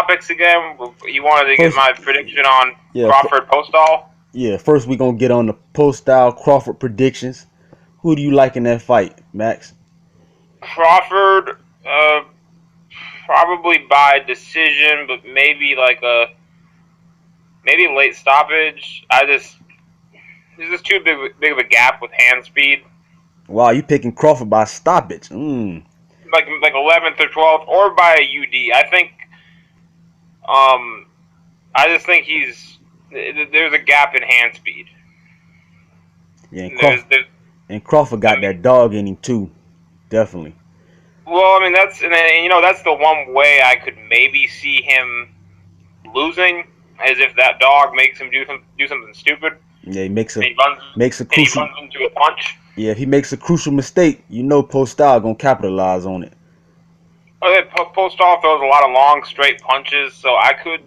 topics again? You wanted to get First, my prediction on yeah, Crawford Postol? yeah. First, we're gonna get on the Postol Crawford predictions. Who do you like in that fight, Max? Crawford, probably by decision, but maybe maybe late stoppage. There's just too big of a gap with hand speed. Wow, you picking Crawford by stoppage? Like 11th or 12th, or by a UD. I just think there's a gap in hand speed. Yeah, There's and Crawford got that dog in him too, definitely. Well, I mean that's the one way I could maybe see him losing, is if that dog makes him do something stupid. Yeah, he makes a He runs crucial. into a punch. Yeah, if he makes a crucial mistake, you know Postol gonna capitalize on it. Postol throws a lot of long straight punches, so I could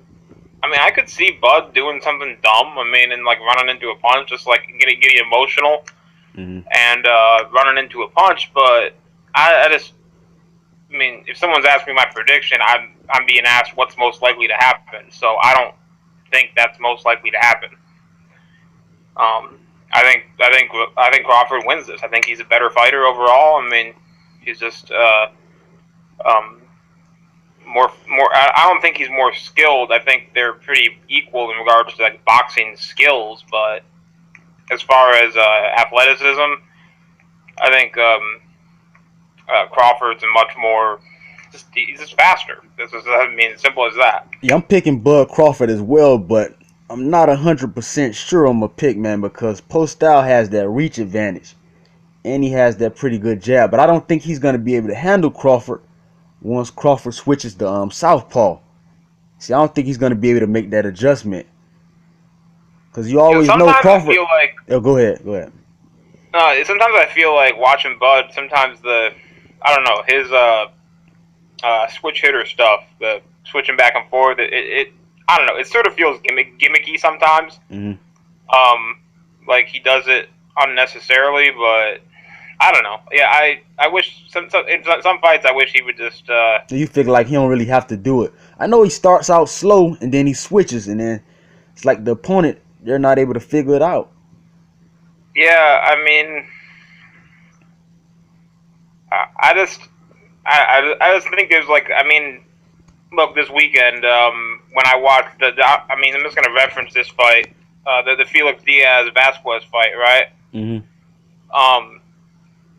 see Bud doing something dumb. And like running into a punch, just like getting emotional and running into a punch. But if someone's asking me my prediction, I'm being asked what's most likely to happen. So I don't think that's most likely to happen. I think Crawford wins this. I think he's a better fighter overall. He's just more. I don't think he's more skilled. I think they're pretty equal in regards to like boxing skills. But as far as athleticism, I think Crawford's a much more. He's just faster. Simple as that. Yeah, I'm picking Bud Crawford as well, but I'm not 100% sure on my pick, man, because Postol has that reach advantage, and he has that pretty good jab. But I don't think he's gonna be able to handle Crawford once Crawford switches to southpaw. See, I don't think he's gonna be able to make that adjustment, because you always know Crawford. Go ahead. Sometimes I feel like watching Bud. Sometimes I don't know, his switch hitter stuff, the switching back and forth. I don't know. It sort of feels gimmicky sometimes. Like he does it unnecessarily, but I don't know. Yeah, I wish in some fights I wish he would just. You feel like he don't really have to do it. I know he starts out slow and then he switches, and then it's like the opponent, they're not able to figure it out. Yeah, I just think there's look, this weekend when I watched I'm just gonna reference this fight, the Felix Diaz Vasquez fight, right?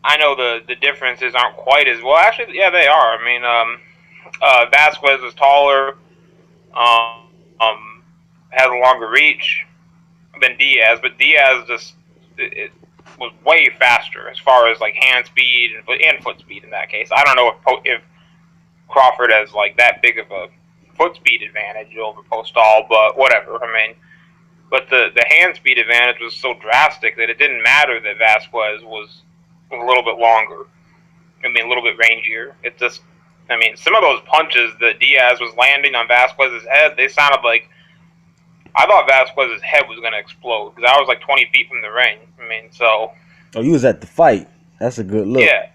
I know the differences aren't quite as well. Actually, yeah, they are. Vasquez is taller, has a longer reach than Diaz, but Diaz it was way faster as far as like hand speed and foot speed in that case. I don't know if Crawford has like that big of a foot speed advantage over Postol, but whatever. But the hand speed advantage was so drastic that it didn't matter that Vasquez was a little bit longer. A little bit rangier. It just, some of those punches that Diaz was landing on Vasquez's head, they sounded like, I thought Vasquez's head was going to explode because I was like 20 feet from the ring. Oh, you was at the fight. That's a good look. Yeah.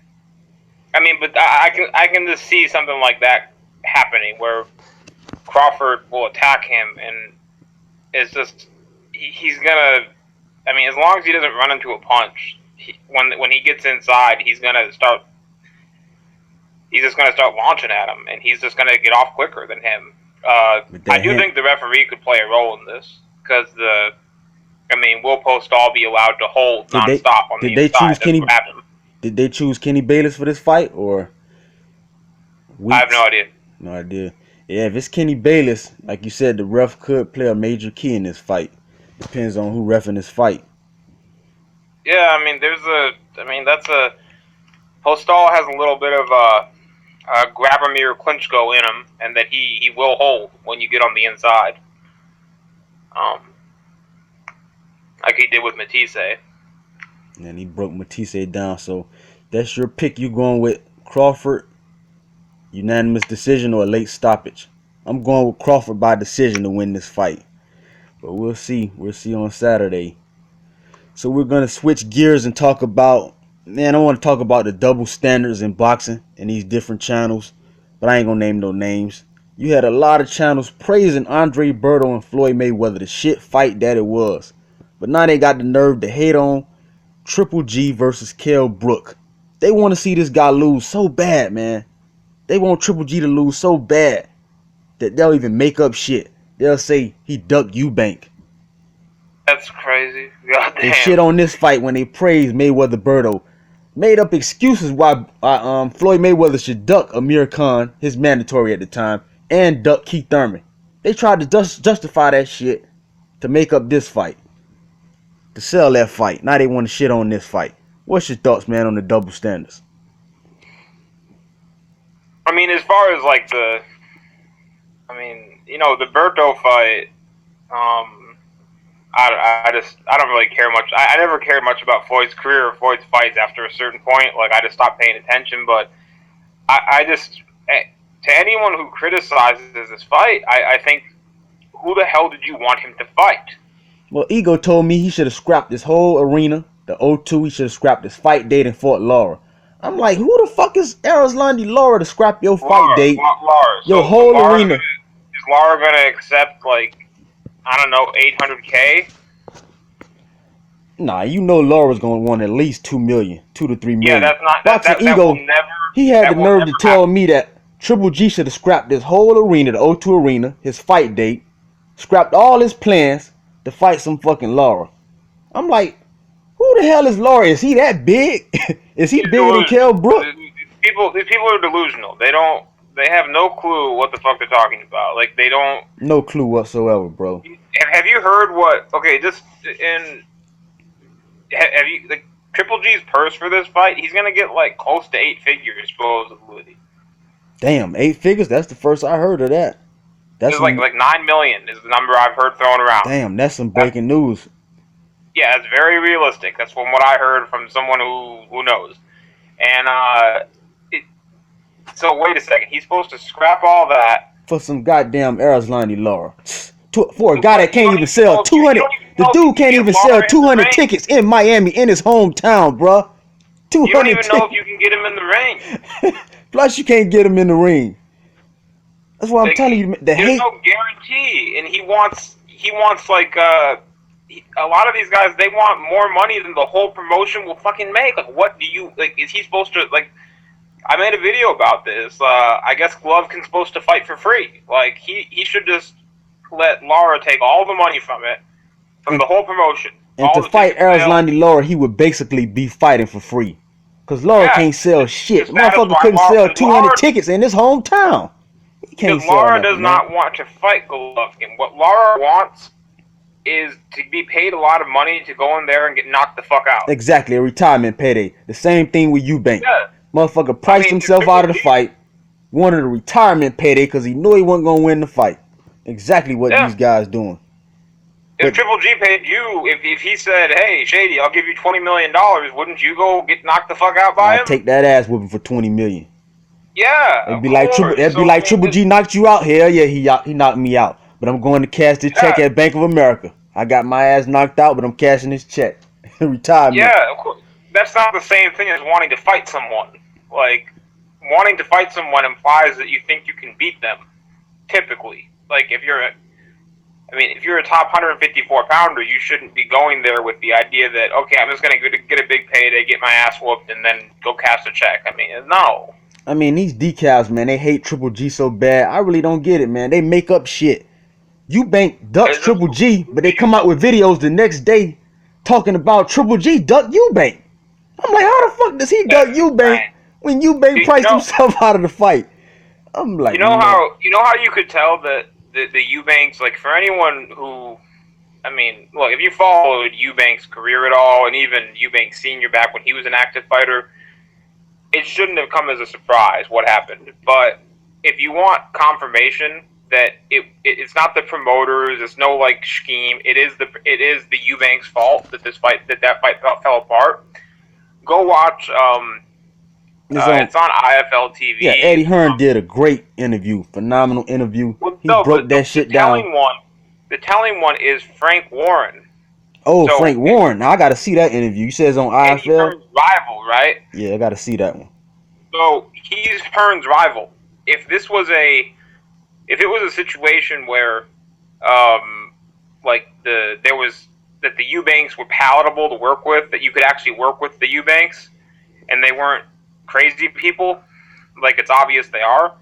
But I can just see something like that happening where Crawford will attack him, and it's just he's gonna. As long as he doesn't run into a punch, when he gets inside, he's just gonna start launching at him, and he's just gonna get off quicker than him. I do think the referee could play a role in this because will Postol be allowed to hold nonstop on the inside? Did they choose Kenny Bayless for this fight, or? I have no idea. No idea. Yeah, if it's Kenny Bayless, like you said, the ref could play a major key in this fight. Depends on who reffing this fight. Yeah, Postol has a little bit of a Grabomir Klitschko in him, and that he will hold when you get on the inside. Like he did with Matisse. And he broke Matisse down, so that's your pick. You going with Crawford, unanimous decision or a late stoppage? I'm going with Crawford by decision to win this fight, but we'll see. We'll see on Saturday. So we're gonna switch gears and talk about. Man, I want to talk about the double standards in boxing and these different channels, but I ain't gonna name no names. You had a lot of channels praising Andre Berto and Floyd Mayweather, the shit fight that it was. But now they got the nerve to hate on Triple G versus Kell Brook. They want to see this guy lose so bad, man. They want Triple G to lose so bad that they'll even make up shit. They'll say he ducked Eubank. That's crazy. Goddamn. They shit on this fight when they praise Mayweather Berto. Made up excuses why Floyd Mayweather should duck Amir Khan, his mandatory at the time, and duck Keith Thurman. They tried to justify that shit to make up this fight, to sell that fight. Now they want to shit on this fight. What's your thoughts, man, on the double standards? I mean, as far as like the Berto fight, I don't really care much. I never cared much about Floyd's career or Floyd's fights after a certain point. Like, I just stopped paying attention. But I just, to anyone who criticizes this fight, I think, who the hell did you want him to fight? Well, Ego told me he should have scrapped this whole arena, the O2. He should have scrapped his fight date and fought Laura. I'm like, who the fuck is Arizlandi Laura to scrap your fight date? Laura. Your whole arena. Is Laura gonna accept, like, I don't know, $800K? Nah, you know Laura's gonna want at least $2 million, $2 to $3 million. Yeah, that's not Boxing Ego. He had the nerve to tell me that Triple G should have scrapped this whole arena, the O2 arena, his fight date, scrapped all his plans to fight some fucking Laura. I'm like, who the hell is Laura? Is he that big? Is he bigger than Kell Brook? These people are delusional. They have no clue what the fuck they're talking about. Like, they don't. No clue whatsoever, bro. Have you heard what? Okay, have you, like, Triple G's purse for this fight? He's gonna get like close to 8 figures, supposedly. Damn, 8 figures? That's the first I heard of that. That's like 9 million is the number I've heard thrown around. Damn, that's some breaking news. Yeah, it's very realistic. That's from what I heard from someone who knows. And so wait a second. He's supposed to scrap all that for some goddamn Arizlandi Laura. For a guy that can't even sell 200. The dude can't even sell 200 tickets in Miami, in his hometown, bruh. 200 You don't even know if you can get him in the ring. Plus, you can't get him in the ring. That's why I'm telling you. There's no guarantee, and he wants like a lot of these guys. They want more money than the whole promotion will fucking make. Like, what do you like? Is he supposed to like? I made a video about this. I guess Golovkin's supposed to fight for free. Like, he should just let Laura take all the money from the whole promotion. And to fight Arizlandi Laura, he would basically be fighting for free. Because Laura can't sell shit. Motherfucker couldn't sell 200 tickets in his hometown. He can't sell Laura does not want to fight Golovkin. What Laura wants is to be paid a lot of money to go in there and get knocked the fuck out. Exactly, a retirement payday. The same thing with Eubank. Yeah. Motherfucker priced himself out of the fight, wanted a retirement payday because he knew he wasn't going to win the fight. Exactly what these guys doing. If Triple G paid you, if he said, "Hey, Shady, I'll give you $20 million," wouldn't you go get knocked the fuck out by him? I'd take that ass whooping for $20 million. Yeah, it'd be like Triple G knocked you out. Hell yeah, he knocked me out. But I'm going to cash this check at Bank of America. I got my ass knocked out, but I'm cashing this check. Retirement. Yeah, of course. That's not the same thing as wanting to fight someone. Like, wanting to fight someone implies that you think you can beat them. Typically, like if you're a top 154 pounder, you shouldn't be going there with the idea that, okay, I'm just gonna get a big payday, get my ass whooped, and then go cash a check. I mean, no. I mean, these decals, man, they hate Triple G so bad. I really don't get it, man. They make up shit. Eubank ducks Triple G, but they come out with videos the next day talking about Triple G duck Eubank. I'm like, how the fuck does he duck Eubank when Eubank priced himself out of the fight? I'm like, you know how you could tell that the Eubanks, like, for anyone who, I mean, look, if you followed Eubank's career at all, and even Eubank Senior back when he was an active fighter, it shouldn't have come as a surprise what happened. But if you want confirmation that it's not the promoters, it's no like scheme, it is the Eubank's fault that that fight fell apart. Go watch. It's on IFL TV. Yeah, Eddie Hearn did a great interview, phenomenal interview. He broke that shit down. The telling one is Frank Warren. Oh, so, Frank Warren. Now I got to see that interview. You said it's on IFL. He's Hearn's rival, right? Yeah, I got to see that one. So he's Hearn's rival. If this was a If it was a situation where, like the Eubanks were palatable to work with, that you could actually work with the Eubanks, and they weren't crazy people, like it's obvious they are,